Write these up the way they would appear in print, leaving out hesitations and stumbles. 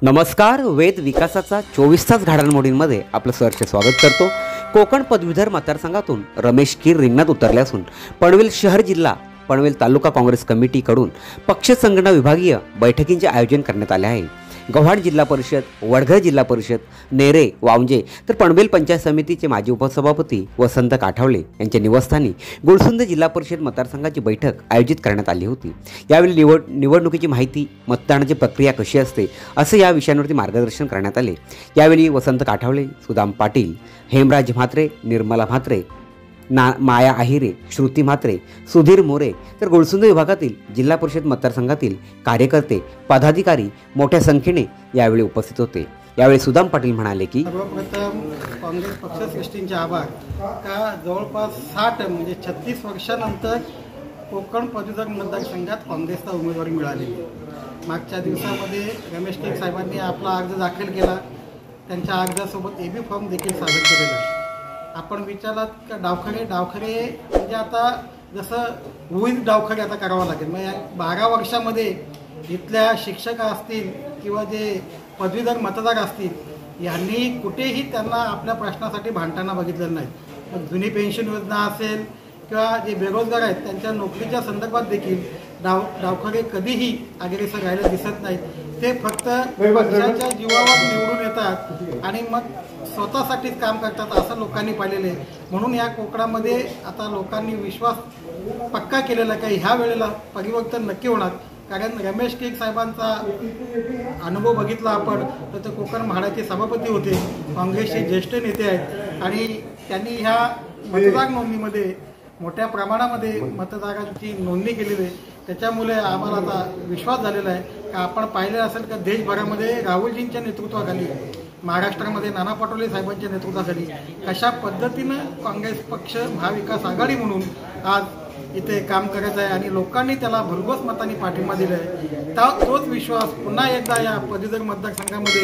नमस्कार, वेद विकासाचा 24 तास घडामोडींमध्ये आपलं सहर्ष स्वागत करतो। कोकण पदवीधर मतदारसंघातून रमेश कीर रिंगणात उतरले असून पनवेल शहर जिल्हा पनवेल तालुका काँग्रेस कमिटीकडून पक्ष संघटना विभागीय बैठकींचे आयोजन करण्यात आले आहे। गव्हाण जिल्हा परिषद, वडघर जिल्हा परिषद, नेरे, वावंजे तर पनवेल पंचायत समितीचे माजी उपसभापती वसंत काठावले यांच्या निवासस्थानी गुळसुंद जिल्हा परिषद मतदारसंघाची बैठक आयोजित करण्यात आली होती। यावेळी निवडणुकीची माहिती, मतदानाची प्रक्रिया कशी असते असे या विषयांवरती मार्गदर्शन करण्यात आले। यावेळी वसंत काठावले, सुदाम पाटील, हेमराज म्हात्रे, निर्मला म्हात्रे, माया आहिरे, श्रुती म्हात्रे, सुधीर मोरे तर गुळसुंद विभागातील जिल्हा परिषद मतदारसंघातील कार्यकर्ते, पदाधिकारी मोठ्या संख्येने यावेळी उपस्थित होते। यावेळी सुदाम पाटील म्हणाले की सर्वप्रथम काँग्रेस पक्षश्रेष्ठींचे आभार का जवळपास 60 म्हणजे 36 वर्षानंतर कोकण पदवीधर मतदारसंघात काँग्रेसला उमेदवारी मिळाली। मागच्या दिवसामध्ये रमेश कीर साहेबांनी आपला अर्ज दाखल केला, त्यांच्या अर्जासोबत एबी फॉर्म देखील सादर केलेला। आपण विचारलात का डावखरे म्हणजे आता जसं विविध डावखरे आता करावं लागेल। मग या 12 वर्षामध्ये इथल्या शिक्षक असतील किंवा जे पदवीधर मतदार असतील यांनी कुठेही त्यांना आपल्या प्रश्नासाठी भांडताना बघितलेलं नाही। मग जुनी पेन्शन योजना असेल किंवा जे बेरोजगार आहेत त्यांच्या नोकरीच्या संदर्भात देखील डावखरे कधीही अग्रेसर राहायला दिसत नाहीत। ते फक्त पक्षाच्या जीवावर निवडून येतात आणि मग स्वतःसाठीच काम करतात असं लोकांनी पाहिलेलं आहे। म्हणून या कोकणामध्ये आता लोकांनी विश्वास पक्का केलेला की ह्या वेळेला परिवर्तन नक्की होणार। कारण रमेश कीर साहेबांचा अनुभव बघितला आपण तर ते कोकण म्हाडाचे सभापती होते, काँग्रेसचे ज्येष्ठ नेते आहेत आणि त्यांनी ह्या मतदार नोंदणीमध्ये मोठ्या प्रमाणामध्ये मतदारांची नोंदणी केलेली आहे। त्याच्यामुळे आम्हाला आता विश्वास झालेला आहे की आपण पाहिलं असेल का देशभरामध्ये राहुलजींच्या नेतृत्वाखाली, महाराष्ट्रामध्ये नाना पटोले साहेबांच्या नेतृत्वाखाली कशा पद्धतीनं काँग्रेस पक्ष महाविकास आघाडी म्हणून आज इथे काम करत आहे आणि लोकांनी त्याला भरघोस मतांनी पाठिंबा दिला आहे। तोच विश्वास पुन्हा एकदा या पदवीधर मतदारसंघामध्ये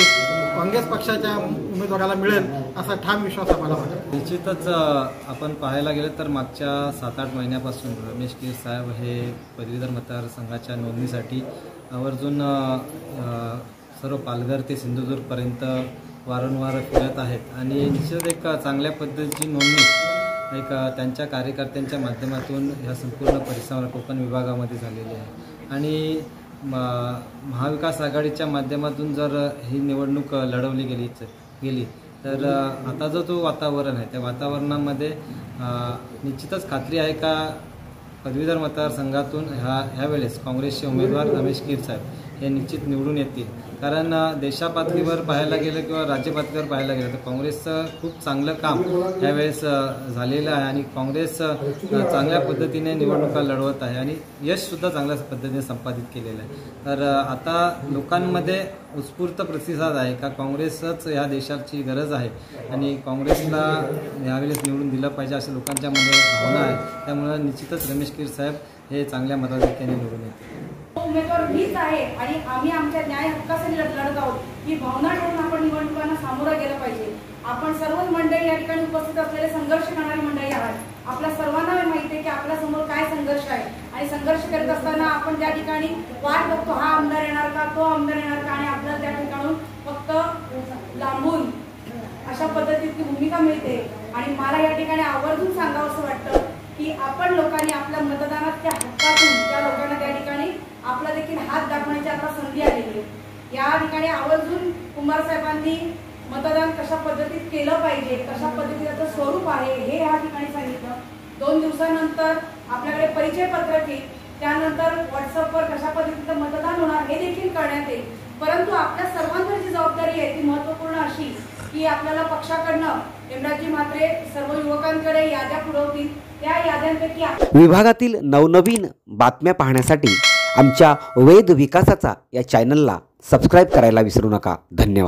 काँग्रेस पक्षाच्या उमेदवाराला मिळेल असा ठाम विश्वास आम्हाला वाटतो। निश्चितच आपण पाहायला गेलं तर मागच्या 7-8 महिन्यापासून रमेश कीर साहेब हे पदवीधर मतदारसंघाच्या नोंदणीसाठी आवर्जून सर्व पालघर ते सिंधुदुर्गपर्यंत वारंवार फिरत आहेत आणि निश्चित एक चांगल्या पद्धतीची नोंदणी एक त्यांच्या कार्यकर्त्यांच्या माध्यमातून ह्या संपूर्ण परिसर कोकण विभागामध्ये झालेली आहे। आणि महाविकास आघाडीच्या माध्यमातून जर ही निवडणूक लढवली गेली तर आता जो वातावरण आहे त्या वातावरणामध्ये निश्चितच खात्री आहे का पदवीधर मतदारसंघातून ह्यावेळेस काँग्रेसचे उमेदवार रमेश कीर साहेब हे निश्चित निवडून येतील। कारण देशापातळीवर पाहायला गेलं किंवा राज्य पातळीवर पाहायला गेलं तर काँग्रेसचं खूप चांगलं काम यावेळेस झालेलं आहे आणि काँग्रेस चांगल्या पद्धतीने निवडणुका लढवत आहे आणि यशसुद्धा चांगल्या पद्धतीने संपादित केलेलं आहे। तर आता लोकांमध्ये उत्स्फूर्त प्रतिसाद आहे का काँग्रेसच ह्या देशाची गरज आहे आणि काँग्रेसला यावेळेस निवडून दिलं पाहिजे असे लोकांच्या मध्ये भावना आहे। त्यामुळे निश्चितच रमेश कीर साहेब हे चांगल्या मताधिक्याने निवडून येतील। उमेदवार मीच आहे आणि आम्ही आमच्या न्याय हक्कासाठी लढत आहोत ही भावना ठेवून आपण निवडणुकांना सामोरं गेलं पाहिजे। आपण सर्वच मंडळी या ठिकाणी उपस्थित असलेले संघर्ष करणारी मंडळी आहात। आपल्या सर्वांना माहिती आहे की आपल्या समोर काय संघर्ष आहे आणि संघर्ष करत असताना आपण ज्या ठिकाणी वाट बघतो हा आमदार येणार का, तो आमदार येणार का आणि आपल्याला त्या ठिकाणून फक्त लांबून अशा पद्धतीची भूमिका मिळते। आणि मला या ठिकाणी आवर्जून सांगावं असं वाटतं की आपण लोकांनी आपल्या मतदानाच्या हक्कातून त्या लोकांना त्या ठिकाणी आपला देखील हात दाखवण्याची आता संधी आलेली आहे। या ठिकाणी आवर्जून कुंभार साहेबांनी मतदान कशा पद्धतीत केलं पाहिजे, कशा पद्धतीचं स्वरूप आहे हे या ठिकाणी सांगितलं। 2 दिवसानंतर आपल्याकडे परिचय पत्रक येईल, त्यानंतर व्हॉट्सअपवर कशा पद्धतीचं मतदान होणार हे देखील कळण्यात येईल। परंतु आपल्या सर्वांवर जी जबाबदारी आहे ती महत्त्वपूर्ण अशी की आपल्याला पक्षाकडनं हेमराज म्हात्रे सर्व युवकांकडे याद्या पुरवतील, त्या याद्यांपैकी विभागातील नवनवीन बातम्या पाहण्यासाठी आमच्या वेद विकासाचा या चॅनलला सबस्क्राईब करायला विसरू नका। धन्यवाद।